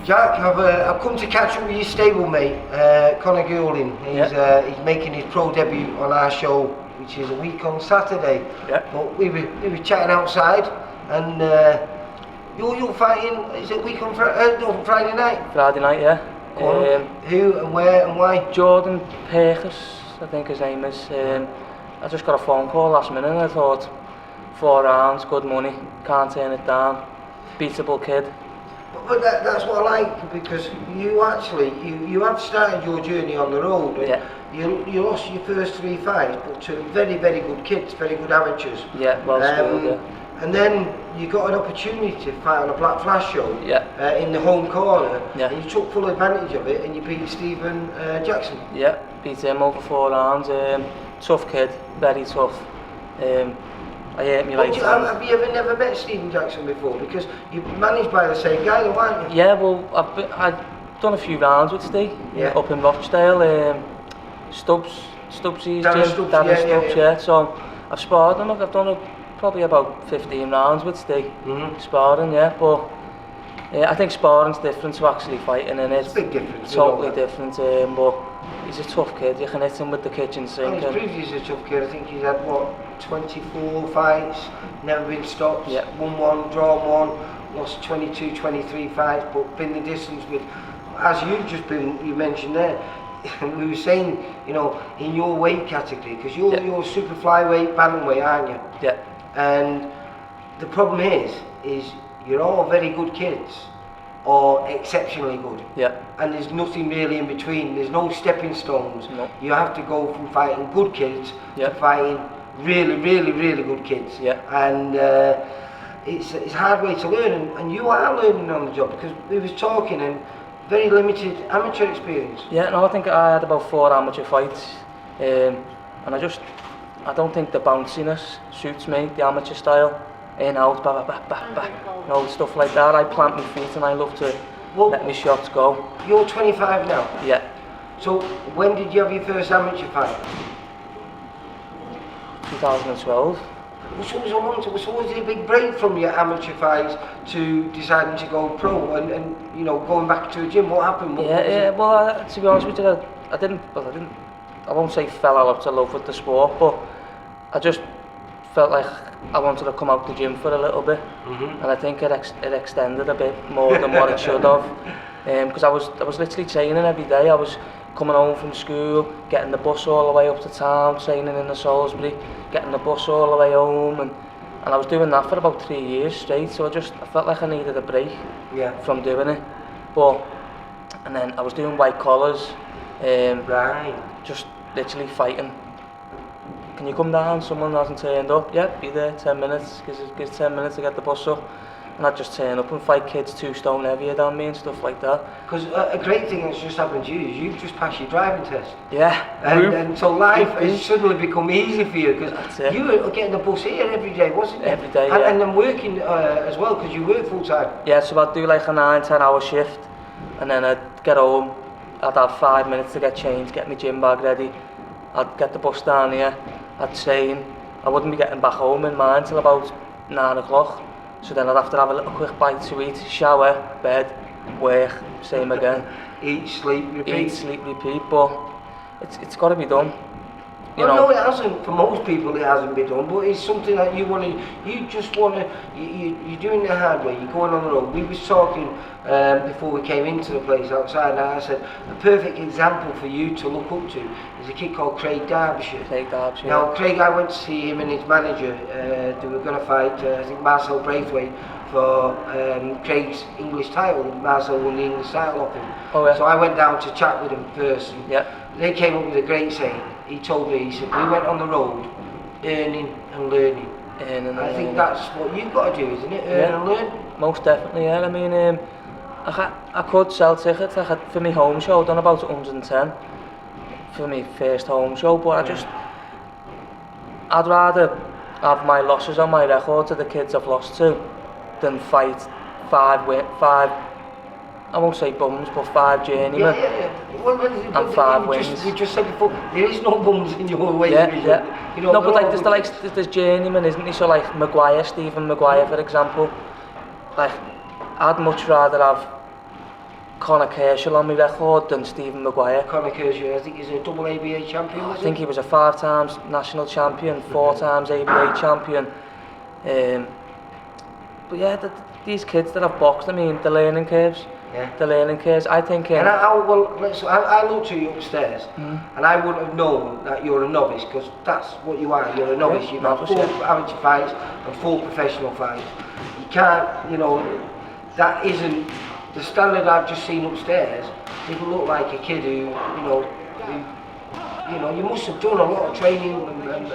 Jack, I've come to catch up with your stablemate, Conor Goulding. He's making his pro debut on our show, which is a week on Saturday. Yeah. But we were chatting outside, and you're fighting. Is it week on Friday night? Friday night, yeah. Who and where and why? Jordan Perkins, I think his name is. I just got a phone call last minute and I thought, 4 rounds, good money, can't turn it down, beatable kid. But that's what I like, because you actually, you have started your journey on the road. Yeah. You lost your first 3 fights, but to very, very good kids, very good amateurs. Yeah, well schooled, yeah. And then you got an opportunity to fight on a Black Flash show in the home corner, and you took full advantage of it, and you beat Stephen Jackson. Yeah, beat him over 4 rounds. Tough kid, very tough. I hate me right hand. Have you ever never met Stephen Jackson before? Because you're managed by the same guy, though, aren't you? Yeah, well, I've done a few rounds with Steve up in Rochdale. Stubbsy's gym, Darren Stubbs, yeah. So I've sparred him. I've done probably about 15 rounds with Steve, sparring, yeah. But I think sparring's different to actually fighting, and it's a big difference. Totally different. But he's a tough kid. You can hit him with the kitchen sink. Well, he's proved he's a tough kid. I think he's had 24 fights, never been stopped. Won 1, drawn 1, lost 22, 23 fights, but been the distance with, as you mentioned there. We were saying, in your weight category, because you're super flyweight, bantamweight, aren't you? Yeah. And the problem is you're all very good kids, or exceptionally good. Yeah. And there's nothing really in between. There's no stepping stones. No. You have to go from fighting good kids to fighting really, really, really good kids. Yeah. And it's a hard way to learn, and you are learning on the job, because we was talking and very limited amateur experience. Yeah, no, I think I had about 4 amateur fights, and I don't think the bounciness suits me, the amateur style, in, out, stuff like that. I plant my feet and I love to let my shots go. You're 25 now? Yeah. So when did you have your first amateur fight? 2012. So was it a big break from your amateur fights to deciding to go pro and going back to a gym? What happened? Well, to be honest with you, I won't say fell out of love with the sport, but I just felt like I wanted to come out the gym for a little bit, and I think it extended a bit more than what it should have, because I was literally training every day. I was coming home from school, getting the bus all the way up to town, training in the Salisbury, getting the bus all the way home, and I was doing that for about 3 years straight. So I felt like I needed a break from doing it. And then I was doing white collars, just literally fighting. Can you come down? Someone hasn't turned up. Yeah, be there 10 minutes. Gives 10 minutes to get the bus up. And I'd just turn up and fight kids 2 stone heavier than me and stuff like that. Because a great thing that's just happened to you is you've just passed your driving test. Yeah. And so life has suddenly become easy for you, because you were getting the bus here every day, wasn't you? Every day, and then working as well, because you work full time. Yeah, so I'd do like a 9-10 hour shift, and then I'd get home, I'd have 5 minutes to get changed, get my gym bag ready, I'd get the bus down here, I'd train, I wouldn't be getting back home in mine till about 9 o'clock. So then I'd have to have a little quick bite to eat, shower, bed, work, same again. Eat, sleep, repeat. Eat, sleep, repeat, but it's got to be done. No, it hasn't. For most people, it hasn't been done. But it's something that you're doing the hard way. You're going on the road. We was talking before we came into the place outside, and I said a perfect example for you to look up to is a kid called Craig Derbyshire. Now, Craig, I went to see him and his manager. They were going to fight, I think, Marcel Braithwaite for Craig's English title. Marcel won the English title off him. Oh, yeah. So I went down to chat with him first. And they came up with a great saying. He told me, he said, we went on the road earning and learning. I think that's what you've got to do, isn't it? Earn and learn? Most definitely, yeah. I mean, I could sell tickets. For my home show, I've done about 110 for my first home show, but I'd rather have my losses on my record to the kids I've lost to than fight 5, I won't say bums, but 5 journeymen and 5 wins. We just said before, there is no bums in your weight division. No, but like there's journeymen, isn't he? So like Stephen Maguire, for example, like, I'd much rather have Conor Kershaw on my record than Stephen Maguire. Conor Kershaw, I think he's a double ABA champion. I think he was a 5 times national champion, 4 times ABA champion. But yeah, these kids that have boxed, I mean, the learning curves. Yeah. The learning curves. I think. And I looked at you upstairs, and I wouldn't have known that you're a novice, because that's what you are. You're a novice. Yeah, You've had 4 amateur fights and 4 professional fights. You can't, you know, that isn't the standard I've just seen upstairs. You look like a kid who, you must have done a lot of training and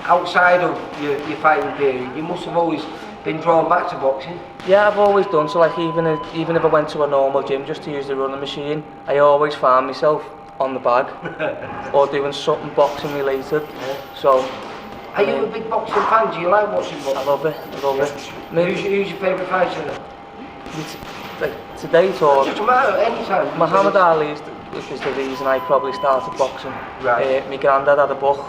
outside of your fighting period. You must have always been drawn back to boxing. Yeah, I've always done. So like even if I went to a normal gym just to use the running machine, I always found myself on the bag or doing something boxing related. Yeah. So. Are you a big boxing fan? Do you like watching boxing? I love it. Who's your favourite fighter? Like to date or? It doesn't matter, anytime. Muhammad Ali is the reason I probably started boxing. Right. My granddad had a book,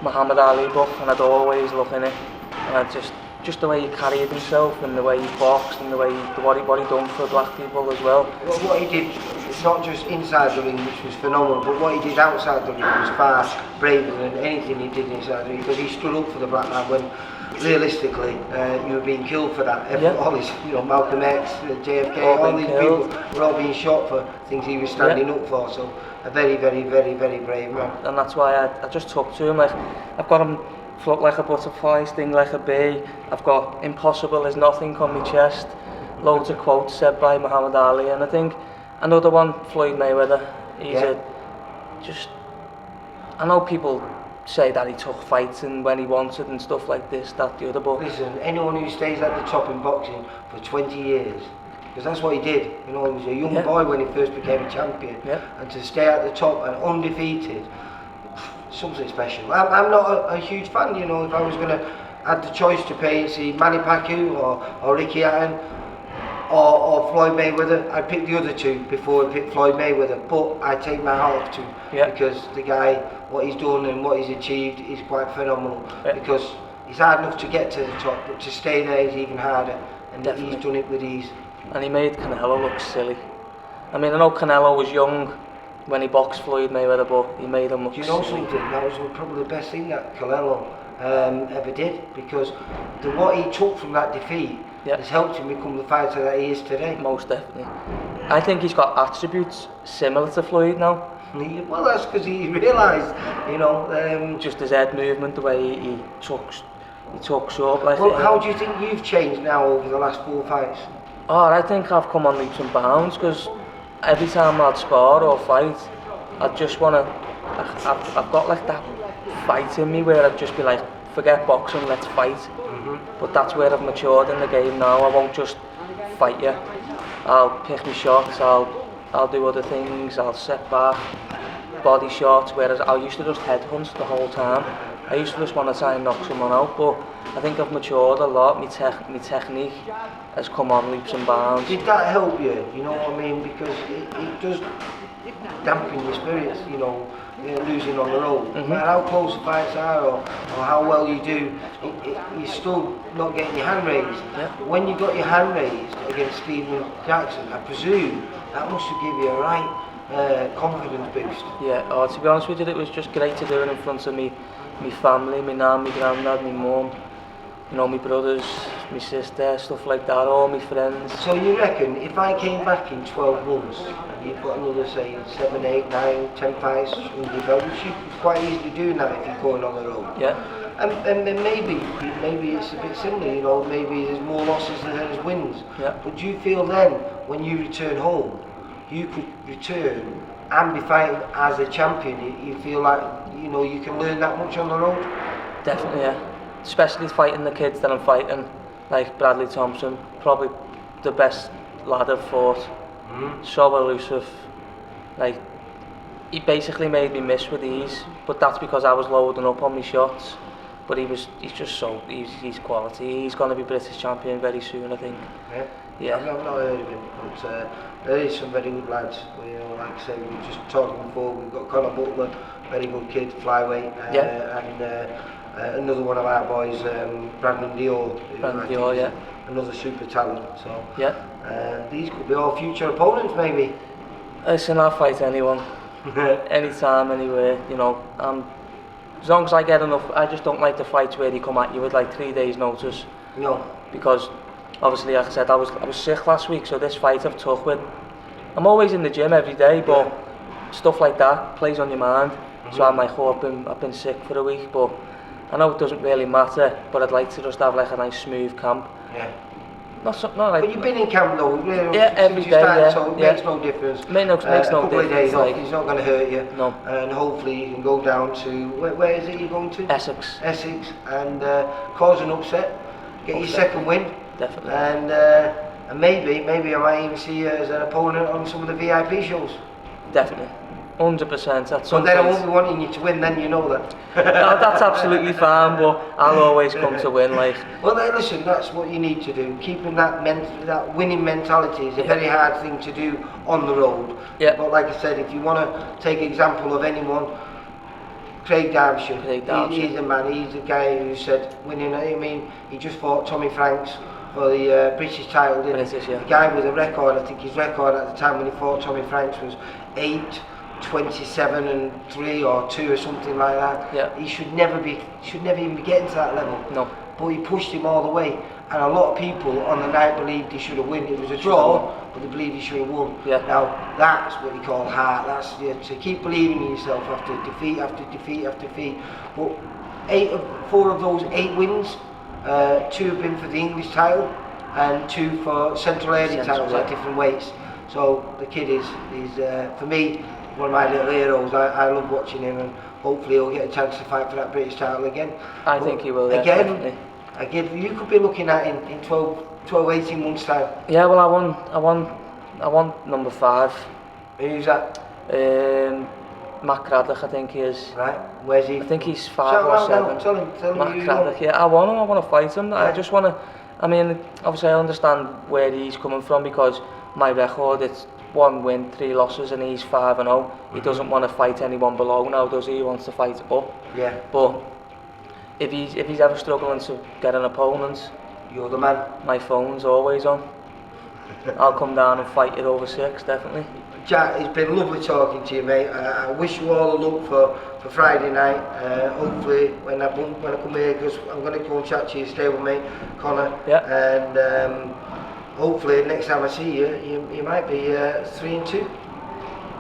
Muhammad Ali book, and I'd always look in it. And I just the way he carried himself and the way he boxed and what he done for black people as well. Well, what he did, it's not just inside the ring, which was phenomenal, but what he did outside the ring was far braver than anything he did inside the ring, because he stood up for the black man when realistically you were being killed for that. All his, Malcolm X, JFK, all these people were all being shot for things he was standing up for. So a very, very, very, very brave man. And that's why I just took to him. Like, I've got him float like a butterfly, sting like a bee. I've got impossible is nothing on my chest. Loads of quotes said by Muhammad Ali, and I think another one, Floyd Mayweather. I know people say that he took fights and when he wanted and stuff like this, that, the other, but listen, anyone who stays at the top in boxing for 20 years, because that's what he did, he was a young boy when he first became a champion, and to stay at the top and undefeated, something special. I'm not a huge fan, if I was going to have the choice to pay and see Manny Pacquiao or Ricky Hatton or Floyd Mayweather, I'd pick the other two before I pick Floyd Mayweather, but I take my hat off to him, because the guy, what he's done and what he's achieved is quite phenomenal, because it's hard enough to get to the top, but to stay there is even harder, and he's done it with ease. And he made Canelo look silly. I mean, I know Canelo was young when he boxed Floyd Mayweather, but he made him look silly. Do you know something? That was probably the best thing that Canelo ever did, because what he took from that defeat has helped him become the fighter that he is today. Most definitely. I think he's got attributes similar to Floyd now. Well, that's because he realised, just his head movement, the way he talks up. Like, well, how do you think you've changed now over the last 4 fights? I think I've come on leaps and bounds, because every time I'd spar or fight, I'd just want to, I've got like that fight in me where I'd just be like, forget boxing, let's fight. But that's where I've matured in the game now. I won't just fight you. I'll pick my shots, I'll do other things, I'll set back, body shots, whereas I used to just headhunt the whole time. I used to just want to try and knock someone out, but I think I've matured a lot. My technique has come on leaps and bounds. Did that help you? You know what I mean? Because it does dampen your spirits, losing on the road. No matter how close the fights are or how well you do, you're still not getting your hand raised. When you got your hand raised against Stephen Jackson, I presume that must have given you a right confidence boost. Yeah, to be honest with you, it was just great to do it in front of me. My family, my nan, my granddad, my mum, my brothers, my sister, stuff like that, all my friends. So you reckon if I came back in 12 months and you've got another, say, 7, 8, 9, 10 fights under your belt, which you could quite easily do that if you're going on the road. Yeah. And maybe it's a bit similar, maybe there's more losses than there's wins. Yeah. But do you feel then, when you return home, you could return and be fighting as a champion? You feel like, you can learn that much on the road? Definitely, yeah. Especially fighting the kids that I'm fighting, like Bradley Thompson, probably the best lad I've fought. So elusive. Like, he basically made me miss with ease, but that's because I was loading up on my shots. But he's he's quality. He's going to be British champion very soon, I think. Yeah. I've not heard of him, but there is some very good lads. Like I said, we were just talking before, we've got Conor Butler, very good kid, flyweight, another one of our boys, Brandon Dior, yeah. Another super talent. So yeah. These could be all future opponents, maybe. Listen, I'll fight anyone, anytime, anywhere. You know, as long as I get enough. I just don't like the fights where they come at you with like 3 days' notice. No. Because obviously, like I said, I was sick last week, so this fight I've took with. I'm always in the gym every day, but stuff like that plays on your mind. So I'm like, oh, I've been sick for a week, but I know it doesn't really matter. But I'd like to just have like a nice smooth camp. Yeah. Not like. But you've been in camp though. Yeah, every day. Yeah. So it makes no difference. Makes no difference. A couple of days off, like, it's not going to hurt you. No. And hopefully you can go down to where is it you're going to? Essex. Essex, and cause an upset. Get your second win. Definitely. And maybe I might even see you as an opponent on some of the VIP shows. Definitely. 100%. That's so then I won't be wanting you to win, then you know that. No, that's absolutely fine, but I'll always come to win. Like. Well, listen, that's what you need to do. Keeping that winning mentality is a very hard thing to do on the road. Yeah. But like I said, if you want to take example of anyone, Craig Derbyshire. He's a man. He's a guy who said winning. I mean, he just fought Tommy Franks for the British title. British, yeah. The guy with a record. I think his record at the time when he fought Tommy Franks was 8-27-3 or 2 or something like that. Yeah. He should never even be getting to that level. No. But he pushed him all the way, and a lot of people on the night believed he should have won. It was a draw, but they believed he should have won. Yeah. Now that's what you call heart. That's to keep believing in yourself after defeat after defeat after defeat. But 4 of those 8 wins, 2 have been for the English title, and 2 for Central Area titles at different weights. So the kid is for me one of my little heroes. I love watching him, and hopefully he'll get a chance to fight for that British title again. I think he will. Again, you could be looking at in 12-18 months time. Yeah, well, I won number 5. Who's that? Matt Craddock, I think he is. Right, where's he? I think he's 5 or 7. Tell him Matt Craddock, yeah, I want to fight him. Yeah. I just want to. I mean, obviously I understand where he's coming from, because my record, it's 1 win, 3 losses, and he's 5-0. He doesn't want to fight anyone below now, does he? He wants to fight up. Yeah. But if he's ever struggling to get an opponent, you're the man. My phone's always on. I'll come down and fight you over 6, definitely. Jack, it's been lovely talking to you, mate. I wish you all the luck for Friday night. Hopefully, when I come here, because I'm going to go and chat to your stablemate, Connor. Yeah. And hopefully, next time I see you, you might be 3-2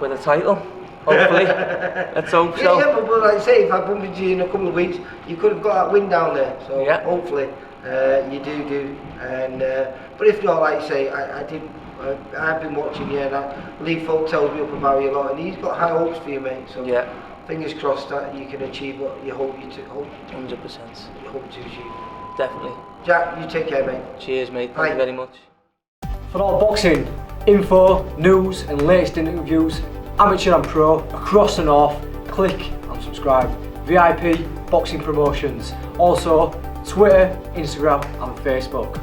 with a title. Hopefully, let's hope so. Yeah, but like I say, if I bump into you in a couple of weeks, you could have got that win down there. So hopefully, you do. And but if not, like I say, I've been watching you, and Lee Folk tells me up about you a lot, and he's got high hopes for you, mate. So fingers crossed that you can achieve what you hope 100%. You hope to achieve. Definitely. Jack, you take care, mate. Cheers, mate. Thank you very much. For all boxing info, news, and latest interviews, amateur and pro, across the north, click and subscribe. VIP Boxing Promotions. Also, Twitter, Instagram, and Facebook.